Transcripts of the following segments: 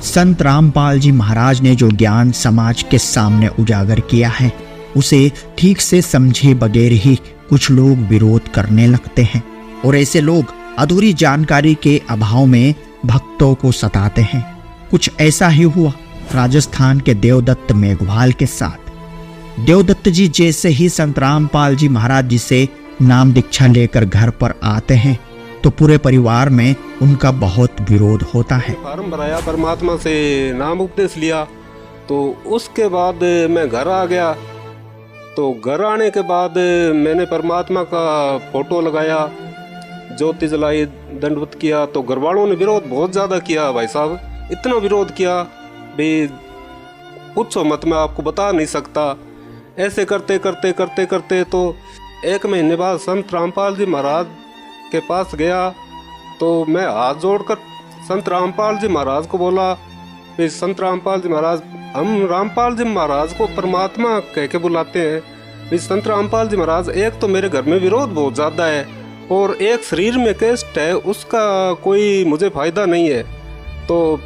संत रामपाल जी महाराज ने जो ज्ञान समाज के सामने उजागर किया है उसे ठीक से समझे बगैर ही कुछ लोग विरोध करने लगते हैं और ऐसे लोग अधूरी जानकारी के अभाव में भक्तों को सताते हैं। कुछ ऐसा ही हुआ राजस्थान के देवदत्त मेघवाल के साथ। देवदत्त जी जैसे ही संत रामपाल जी महाराज जी से नाम दीक्षा लेकर घर पर आते हैं तो पूरे परिवार में उनका बहुत विरोध होता है। फार्म भराया, परमात्मा से नाम उपदेश लिया, तो उसके बाद मैं घर आ गया। तो घर आने के बाद मैंने परमात्मा का फोटो लगाया, ज्योति जलाई, दंडवत किया। तो घर वालों ने विरोध बहुत ज़्यादा किया भाई साहब, इतना विरोध किया भाई पूछो मत, मैं आपको बता नहीं सकता। ऐसे करते करते करते करते तो 1 महीने बाद संत रामपाल जी महाराज के पास गया। तो मैं हाथ जोड़कर संत रामपाल जी महाराज को बोला, भाई संत रामपाल जी महाराज, हम रामपाल जी महाराज को परमात्मा कह के बुलाते हैं। भाई संत रामपाल जी महाराज, एक तो मेरे घर में विरोध बहुत ज़्यादा है और एक शरीर में कष्ट है, उसका कोई मुझे फायदा नहीं है। तो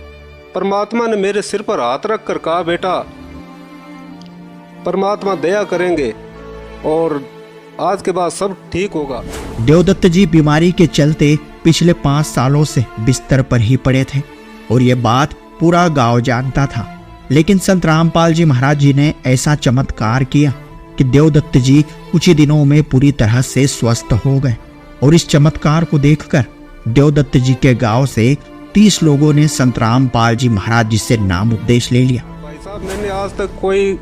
परमात्मा ने मेरे सिर पर हाथ रख कर कहा, बेटा परमात्मा दया करेंगे और आज के बाद सब ठीक होगा। देवदत्त जी बीमारी के चलते पिछले 5 सालों से बिस्तर पर ही पड़े थे और ये बात पूरा गांव जानता था। लेकिन संत रामपाल जी महाराज जी ने ऐसा चमत्कार किया कि देवदत्त जी कुछ ही दिनों में पूरी तरह से स्वस्थ हो गए और इस चमत्कार को देखकर देवदत्त जी के गांव से 30 लोगों ने संत रामपाल जी महाराज जी से नाम उपदेश ले लिया। भाई साहब, मैंने आज तक कोई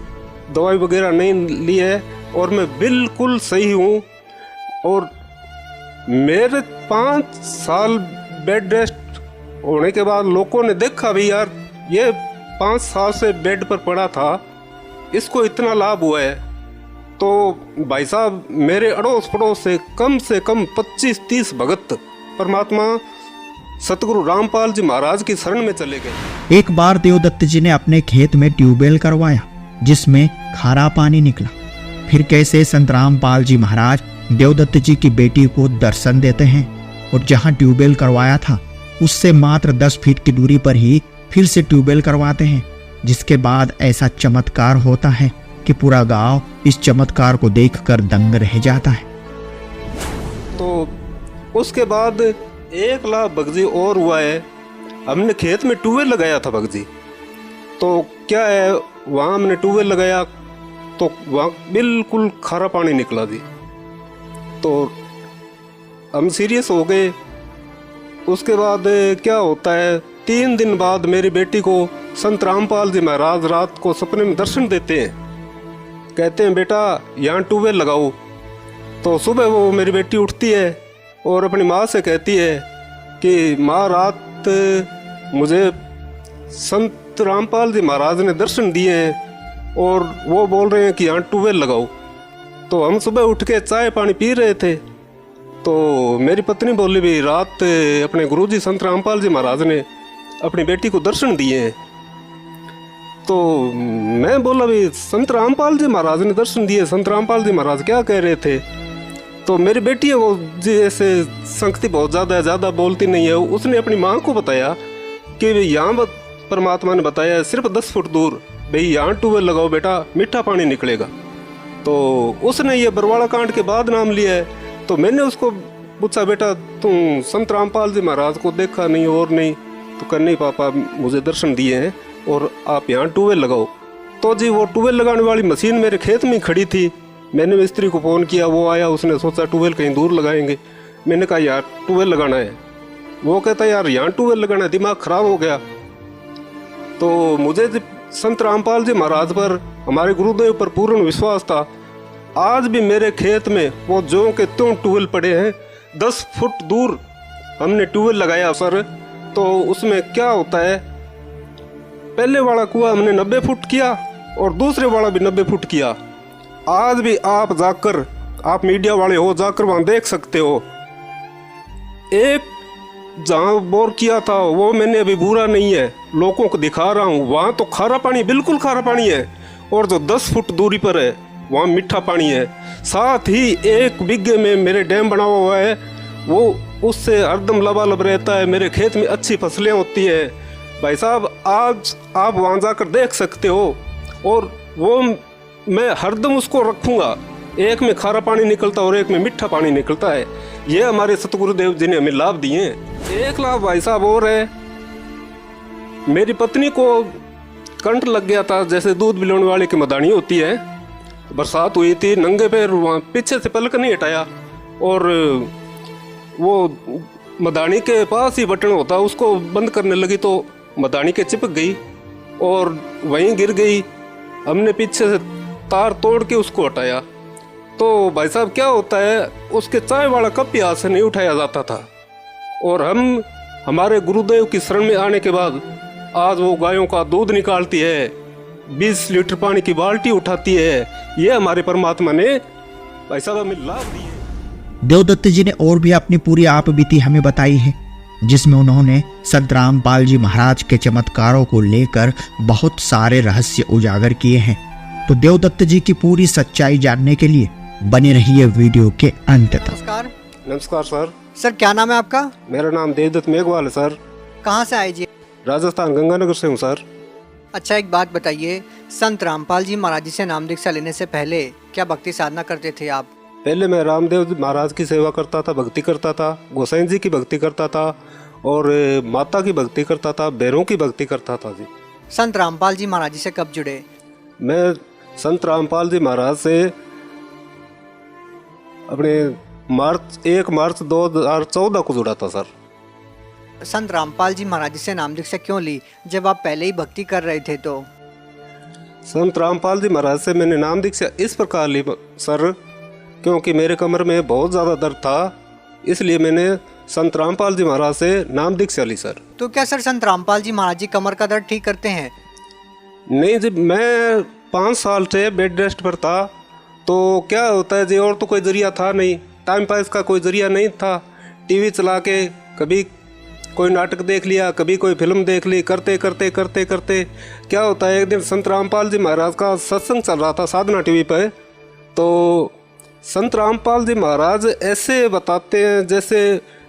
दवाई वगैरह नहीं ली है और मैं बिल्कुल सही हूँ। और मेरे 5 साल बेड रेस्ट होने के बाद लोगों ने देखा भी, यार ये 5 साल से बेड पर पड़ा था, इसको इतना लाभ हुआ है। तो भाई साहब, मेरे अड़ोस पड़ोस से कम 25-30 भगत परमात्मा सतगुरु रामपाल जी महाराज की शरण में चले गए। एक बार देवदत्त जी ने अपने खेत में ट्यूबवेल करवाया जिसमें खारा पानी निकला। फिर कैसे संत रामपाल जी महाराज देवदत्त जी की बेटी को दर्शन देते हैं और जहां ट्यूबवेल करवाया था उससे मात्र 10 फीट की दूरी पर ही फिर से ट्यूबवेल करवाते हैं, जिसके बाद ऐसा चमत्कार होता है कि पूरा गांव इस चमत्कार को देखकर दंग रह जाता है। तो उसके बाद 1 लाख भगजी और हुआ है। हमने खेत में ट्यूबवेल लगाया था भगजी, तो क्या है वहाँ हमने ट्यूबवेल लगाया तो वहाँ बिल्कुल खारा पानी निकला जी। तो हम सीरियस हो गए। उसके बाद क्या होता है, 3 दिन बाद मेरी बेटी को संत रामपाल जी महाराज रात को सपने में दर्शन देते हैं, कहते हैं बेटा यहाँ ट्यूबवेल लगाओ। तो सुबह वो मेरी बेटी उठती है और अपनी माँ से कहती है कि माँ रात मुझे संत रामपाल जी महाराज ने दर्शन दिए हैं और वो बोल रहे हैं कि यहाँ ट्यूबवेल लगाओ। तो हम सुबह उठ के चाय पानी पी रहे थे तो मेरी पत्नी बोली, भी रात अपने गुरुजी संत रामपाल जी महाराज ने अपनी बेटी को दर्शन दिए हैं। तो मैं बोला, भी संत रामपाल जी महाराज ने दर्शन दिए, संत रामपाल जी महाराज क्या कह रहे थे? तो मेरी बेटी है वो जैसे संगति बहुत ज़्यादा बोलती नहीं है, उसने अपनी माँ को बताया कि यहाँ परमात्मा ने बताया सिर्फ 10 फुट दूर भाई यहाँ ट्यूबवेल लगाओ बेटा, मीठा पानी निकलेगा। तो उसने ये बरवाड़ा कांड के बाद नाम लिया है। तो मैंने उसको पूछा, बेटा तुम संत रामपाल जी महाराज को देखा नहीं और नहीं? तो कर नहीं पापा, मुझे दर्शन दिए हैं और आप यहाँ ट्यूबवेल लगाओ। तो जी वो ट्यूबवेल लगाने वाली मशीन मेरे खेत में खड़ी थी। मैंने मिस्त्री को फ़ोन किया, वो आया, उसने सोचा ट्यूबवेल कहीं दूर लगाएंगे। मैंने कहा यार ट्यूबवेल लगाना है। वो कहता यार यहाँ ट्यूबवेल लगाना है, दिमाग ख़राब हो गया। तो मुझे संत रामपाल जी महाराज पर, हमारे गुरुदेव पर पूर्ण विश्वास था। आज भी मेरे खेत में वो ज्यों के त्यों ट्यूबवेल पड़े हैं। 10 फुट दूर हमने ट्यूबवेल लगाया सर। तो उसमें क्या होता है, पहले वाला कुआं हमने 90 फुट किया और दूसरे वाला भी 90 फुट किया। आज भी आप जाकर, आप मीडिया वाले हो, जाकर वहाँ देख सकते हो। एक जहाँ बोर किया था वो मैंने अभी बुरा नहीं है, लोगों को दिखा रहा हूँ। वहाँ तो खारा पानी, बिल्कुल खारा पानी है और जो 10 फुट दूरी पर है वहाँ मीठा पानी है। साथ ही 1 बीघे में मेरे डैम बना हुआ है, वो उससे हरदम लबालब रहता है। मेरे खेत में अच्छी फसलें होती है। भाई साहब आज आप वहाँ जाकर देख सकते हो, और वो मैं हरदम उसको रखूँगा। एक में खारा पानी निकलता और एक में मीठा पानी निकलता है। ये हमारे सतगुरुदेव जी ने हमें लाभ दिए हैं। एक लाभ भाई साहब और है, मेरी पत्नी को कंठ लग गया था, जैसे दूध पिलाने वाले की मदानी होती है। बरसात हुई थी, नंगे पैर वहाँ पीछे से पलक नहीं हटाया और वो मदानी के पास ही बटन होता, उसको बंद करने लगी तो मदानी के चिपक गई और वहीं गिर गई। हमने पीछे से तार तोड़ के उसको हटाया। तो भाई साहब क्या होता है, उसके चाय वाला कप ही हाथ से नहीं उठाया जाता था, और हम हमारे गुरुदेव की शरण में आने के बाद आज वो गायों का दूध निकालती है, 20 लीटर पानी की बाल्टी उठाती है। ये हमारे परमात्मा ने भाई साहब हमें लाभ दिए। देवदत्त जी ने और भी अपनी पूरी आप बीती हमें बताई है, जिसमें उन्होंने संत रामपाल जी महाराज के चमत्कारों को लेकर बहुत सारे रहस्य उजागर किए हैं। तो देवदत्त जी की पूरी सच्चाई जानने के लिए बने रहिए वीडियो के अंत तक। नमस्कार। नमस्कार सर। सर क्या नाम है आपका? मेरा नाम देवदत्त मेघवाल है सर। कहाँ से आए जी? राजस्थान गंगानगर से हूँ सर। अच्छा, एक बात बताइए, संत रामपाल जी महाराज जी से नाम दीक्षा लेने से पहले क्या भक्ति साधना करते थे आप? पहले मैं रामदेव महाराज की सेवा करता था, भक्ति करता था, गोसाई जी की भक्ति करता था और माता की भक्ति करता था, भैरों की भक्ति करता था जी। संत रामपाल जी महाराज जी से कब जुड़े? मैं संत रामपाल जी महाराज से अपने 1 मार्च 2014 को जुड़ा था सर। संत रामपाल जी महाराज जी से नाम दीक्षा क्यों ली जब आप पहले ही भक्ति कर रहे थे? तो संत रामपाल जी महाराज से मैंने नाम दीक्षा इस प्रकार ली सर, क्योंकि मेरे कमर में बहुत ज़्यादा दर्द था, इसलिए मैंने संत रामपाल जी महाराज से नाम दीक्षा ली सर। तो क्या सर संत रामपाल जी महाराज जी कमर का दर्द ठीक करते हैं? नहीं जी, मैं 5 साल से बेड रेस्ट पर था। तो क्या होता है जी, और तो कोई जरिया था नहीं, टाइम पास का कोई जरिया नहीं था। टीवी चला के कभी कोई नाटक देख लिया, कभी कोई फिल्म देख ली, करते करते करते करते क्या होता है, एक दिन संत रामपाल जी महाराज का सत्संग चल रहा था साधना टीवी पर। तो संत रामपाल जी महाराज ऐसे बताते हैं जैसे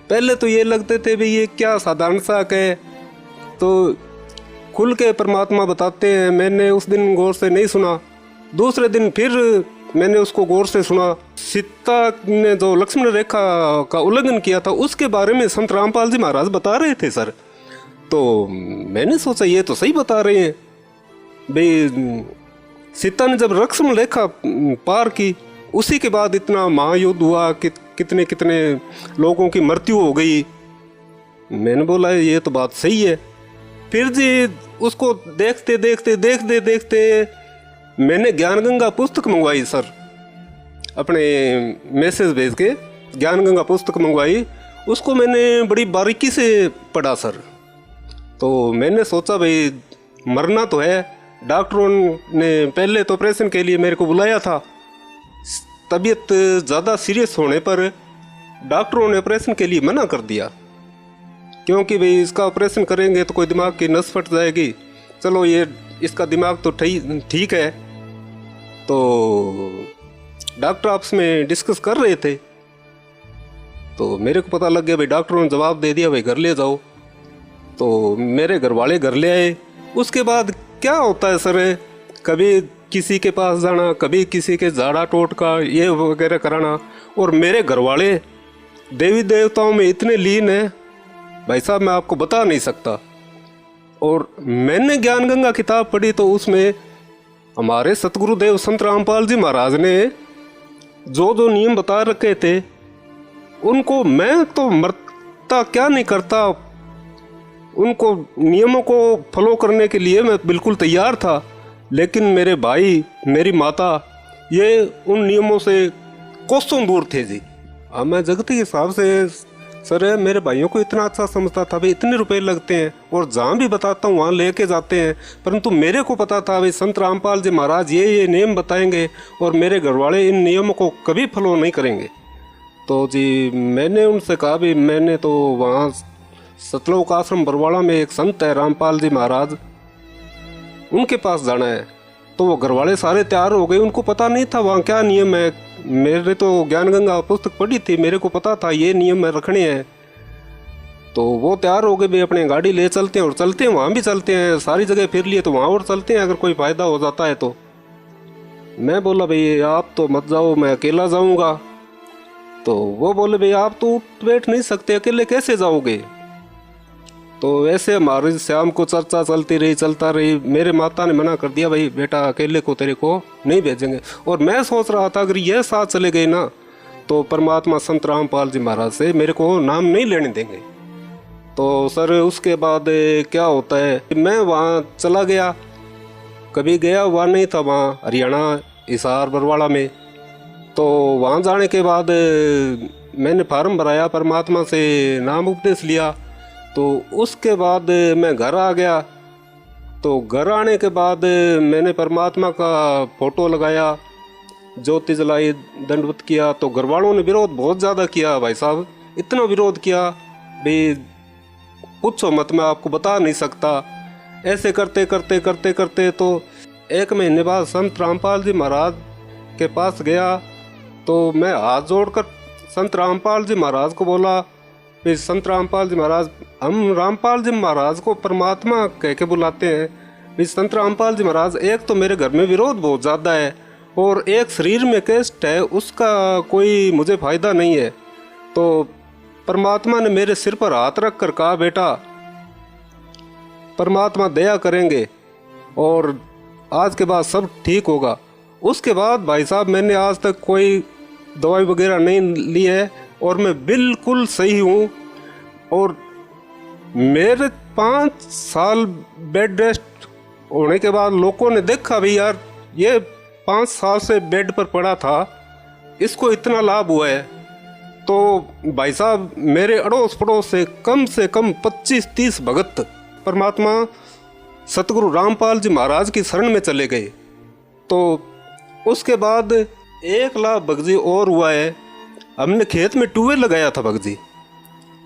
पहले तो ये लगते थे भी ये क्या साधारण सा है, तो खुल के परमात्मा बताते हैं। मैंने उस दिन गौर से नहीं सुना, दूसरे दिन फिर मैंने उसको गौर से सुना। सीता ने जो लक्ष्मण रेखा का उल्लंघन किया था उसके बारे में संत रामपाल जी महाराज बता रहे थे सर। तो मैंने सोचा ये तो सही बता रहे हैं भाई, सीता ने जब लक्ष्मण रेखा पार की उसी के बाद इतना महायुद्ध हुआ कि कितने कितने लोगों की मृत्यु हो गई। मैंने बोला ये तो बात सही है। फिर जी उसको देखते देखते देखते देखते मैंने ज्ञान गंगा पुस्तक मंगवाई सर, अपने मैसेज भेज के ज्ञान गंगा पुस्तक मंगवाई। उसको मैंने बड़ी बारीकी से पढ़ा सर। तो मैंने सोचा भाई मरना तो है, डॉक्टरों ने पहले तो ऑपरेशन के लिए मेरे को बुलाया था। तबीयत ज़्यादा सीरियस होने पर डॉक्टरों ने ऑपरेशन के लिए मना कर दिया, क्योंकि भाई इसका ऑपरेशन करेंगे तो कोई दिमाग की नस फट जाएगी। चलो ये इसका दिमाग तो ठीक है। तो डॉक्टर आपस में डिस्कस कर रहे थे, तो मेरे को पता लग गया भाई, डॉक्टरों ने जवाब दे दिया भाई घर ले जाओ। तो मेरे घर वाले घर ले आए। उसके बाद क्या होता है सर, कभी किसी के पास जाना, कभी किसी के झाड़ा टोटका ये वगैरह कराना, और मेरे घर वाले देवी देवताओं में इतने लीन हैं भाई साहब, मैं आपको बता नहीं सकता। और मैंने ज्ञान गंगा किताब पढ़ी तो उसमें हमारे सतगुरुदेव संत रामपाल जी महाराज ने जो जो नियम बता रखे थे उनको मैं तो मरता क्या नहीं करता, उनको नियमों को फॉलो करने के लिए मैं बिल्कुल तैयार था। लेकिन मेरे भाई, मेरी माता, ये उन नियमों से कोसों दूर थे जी। अब मैं जगत के हिसाब से सर मेरे भाइयों को इतना अच्छा समझता था भाई, इतने रुपए लगते हैं और जहाँ भी बताता हूँ वहाँ लेके जाते हैं, परंतु मेरे को पता था भाई संत रामपाल जी महाराज ये नियम बताएंगे और मेरे घरवाले इन नियमों को कभी फॉलो नहीं करेंगे। तो जी मैंने उनसे कहा भी मैंने तो वहाँ सतलोक आश्रम बरवाड़ा में एक संत है रामपाल जी महाराज, उनके पास जाना है। तो वो घरवाले सारे तैयार हो गए, उनको पता नहीं था वहाँ क्या नियम है। मेरे तो ज्ञान गंगा पुस्तक पढ़ी थी, मेरे को पता था ये नियम में रखने हैं। तो वो तैयार हो गए, भाई अपने गाड़ी ले चलते हैं और चलते हैं, वहाँ भी चलते हैं, सारी जगह फिर लिए तो वहाँ और चलते हैं, अगर कोई फ़ायदा हो जाता है तो। मैं बोला भाई आप तो मत जाओ, मैं अकेला जाऊँगा। तो वो बोले भाई आप तो उठ बैठ नहीं सकते, अकेले कैसे जाओगे। तो ऐसे हमारी शाम को चर्चा चलता रही। मेरे माता ने मना कर दिया, भाई बेटा अकेले को तेरे को नहीं भेजेंगे। और मैं सोच रहा था अगर यह साथ चले गए ना तो परमात्मा संत रामपाल जी महाराज से मेरे को नाम नहीं लेने देंगे। तो सर उसके बाद क्या होता है, मैं वहाँ चला गया, कभी गया हुआ नहीं था वहाँ हरियाणा हिसार बरवाड़ा में। तो वहाँ जाने के बाद मैंने फार्म भराया, परमात्मा से नाम उपदेश लिया। तो उसके बाद मैं घर आ गया। तो घर आने के बाद मैंने परमात्मा का फ़ोटो लगाया, ज्योति जलाई, दंडवत किया। तो घर वालों ने विरोध बहुत ज़्यादा किया भाई साहब, इतना विरोध किया भाई पूछो मत, मैं आपको बता नहीं सकता। ऐसे करते करते करते करते तो 1 महीने बाद संत रामपाल जी महाराज के पास गया। तो मैं हाथ जोड़कर संत रामपाल जी महाराज को बोला, भाई संत रामपाल जी महाराज, हम रामपाल जी महाराज को परमात्मा कह के बुलाते हैं। भाई संत रामपाल जी महाराज, एक तो मेरे घर में विरोध बहुत ज़्यादा है और एक शरीर में कष्ट है, उसका कोई मुझे फ़ायदा नहीं है। तो परमात्मा ने मेरे सिर पर हाथ रख कर कहा, बेटा परमात्मा दया करेंगे और आज के बाद सब ठीक होगा। उसके बाद भाई साहब मैंने आज तक कोई दवाई वगैरह नहीं ली है और मैं बिल्कुल सही हूँ। और मेरे 5 साल बेड रेस्ट होने के बाद लोगों ने देखा भी यार ये 5 साल से बेड पर पड़ा था, इसको इतना लाभ हुआ है। तो भाई साहब मेरे अड़ोस पड़ोस से कम 25-30 भगत परमात्मा सतगुरु रामपाल जी महाराज की शरण में चले गए। तो उसके बाद 1 लाख भगजी और हुआ है। हमने खेत में ट्यूबवेल लगाया था भगजी।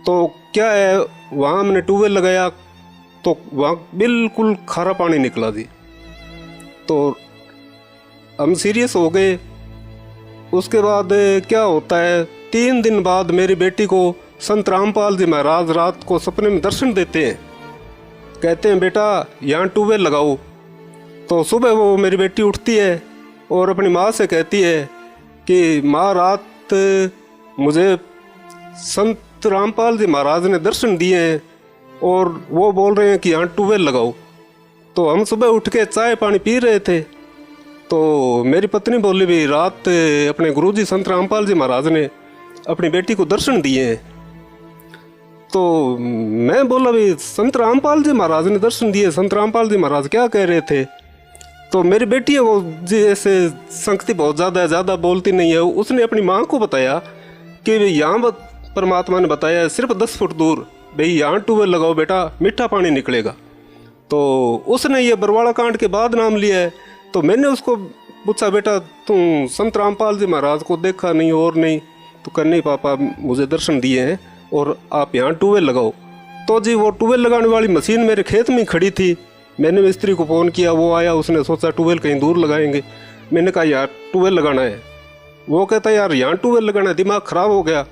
तो क्या है, वहाँ हमने ट्यूबवेल लगाया तो वहाँ बिल्कुल खारा पानी निकला जी। तो हम सीरियस हो गए। उसके बाद क्या होता है, 3 दिन बाद मेरी बेटी को संत रामपाल जी महाराज रात को सपने में दर्शन देते हैं, कहते हैं बेटा यहाँ ट्यूबवेल लगाओ। तो सुबह वो मेरी बेटी उठती है और अपनी माँ से कहती है कि माँ रात मुझे संत रामपाल जी महाराज ने दर्शन दिए हैं और वो बोल रहे हैं कि यहाँ ट्यूबवेल लगाओ। तो हम सुबह उठ के चाय पानी पी रहे थे। तो मेरी पत्नी बोली भी रात अपने गुरुजी संत रामपाल जी महाराज ने अपनी बेटी को दर्शन दिए हैं। तो मैं बोला भी संत रामपाल जी महाराज ने दर्शन दिए, संत रामपाल जी महाराज क्या कह रहे थे। तो मेरी बेटी है वो जी ऐसे संगति बहुत ज़्यादा बोलती नहीं है, उसने अपनी माँ को बताया कि यहाँ परमात्मा ने बताया सिर्फ 10 फुट दूर भाई यहाँ ट्यूबवेल लगाओ बेटा, मीठा पानी निकलेगा। तो उसने ये बरवाड़ा कांड के बाद नाम लिया है। तो मैंने उसको पूछा बेटा तू संत रामपाल जी महाराज को देखा नहीं और नहीं, तो कर नहीं पापा मुझे दर्शन दिए हैं और आप यहाँ ट्यूबवेल लगाओ। तो जी वो ट्यूबवेल लगाने वाली मशीन मेरे खेत में खड़ी थी। मैंने मिस्त्री को फ़ोन किया, वो आया, उसने सोचा ट्यूबवेल कहीं दूर लगाएंगे। मैंने कहा यार ट्यूबवेल लगाना है। वो कहता यार यहाँ ट्यूबवेल लगाना है, दिमाग ख़राब हो गया।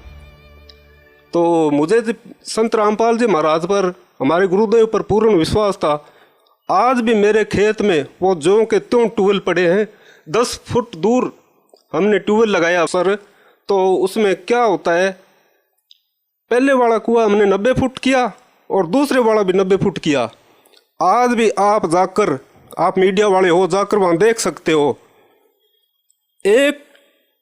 तो मुझे संत रामपाल जी महाराज पर, हमारे गुरुदेव पर पूर्ण विश्वास था। आज भी मेरे खेत में वो ज्यों के त्यों ट्यूबवेल पड़े हैं। 10 फुट दूर हमने ट्यूबवेल लगाया सर। तो उसमें क्या होता है, पहले वाला कुआं हमने 90 फुट किया और दूसरे वाला भी 90 फुट किया। आज भी आप जाकर, आप मीडिया वाले हो, जाकर वहाँ देख सकते हो। एक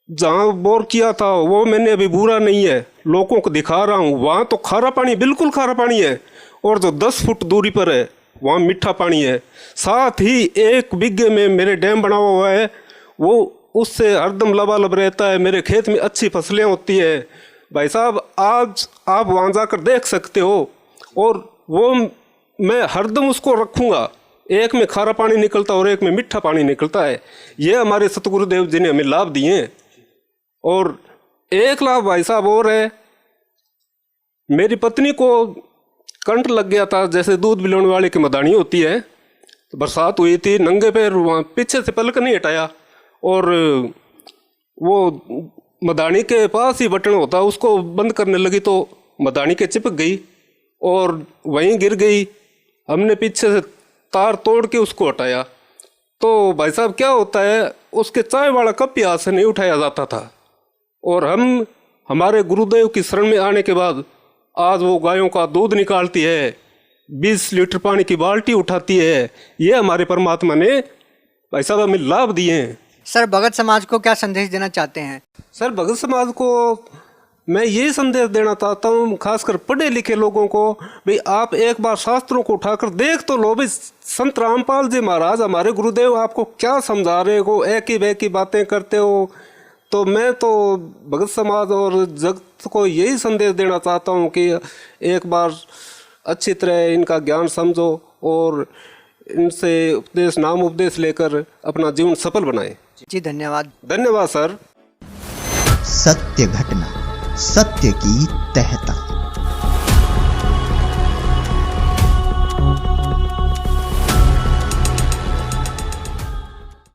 जहाँ बोर किया था वो मैंने अभी बुरा नहीं है, लोगों को दिखा रहा हूँ। वहाँ तो खारा पानी, बिल्कुल खारा पानी है, और जो 10 फुट दूरी पर है वहाँ मीठा पानी है। साथ ही 1 बीघे में मेरे डैम बना हुआ है, वो उससे हरदम लबालब रहता है। मेरे खेत में अच्छी फसलें होती है भाई साहब। आज आप वहाँ जाकर देख सकते हो। और वो मैं हरदम उसको रखूँगा, एक में खारा पानी निकलता और एक में मीठा पानी निकलता है। ये हमारे सतगुरुदेव जी ने हमें लाभ दिए हैं। और एक लाभ भाई साहब और है, मेरी पत्नी को कंठ लग गया था, जैसे दूध पिलाने वाले की मदानी होती है। तो बरसात हुई थी, नंगे पैर वहाँ पीछे से पलक नहीं हटाया और वो मदानी के पास ही बटन होता, उसको बंद करने लगी तो मदानी के चिपक गई। और वहीं गिर गई। हमने पीछे से तार तोड़ के उसको हटाया। तो भाई साहब क्या होता है, उसके चाय वाला कप भी हाथ से नहीं उठाया जाता था। और हम हमारे गुरुदेव की शरण में आने के बाद आज वो गायों का दूध निकालती है, 20 लीटर पानी की बाल्टी उठाती है। ये हमारे परमात्मा ने भाई साहब हमें लाभ दिए हैं। सर, भगत समाज को क्या संदेश देना चाहते हैं? सर, भगत समाज को मैं ये संदेश देना चाहता हूँ, खासकर पढ़े लिखे लोगों को, भाई आप एक बार शास्त्रों को उठाकर देख तो लो। भाई संत रामपाल जी महाराज हमारे गुरुदेव आपको क्या समझा रहे हो, एक ही की बातें करते हो। तो मैं तो भगत समाज और जगत को यही संदेश देना चाहता हूँ कि एक बार अच्छी तरह इनका ज्ञान समझो और इनसे उपदेश नाम उपदेश लेकर अपना जीवन सफल बनाएं। जी धन्यवाद। धन्यवाद सर। सत्य घटना, सत्य की तह तक।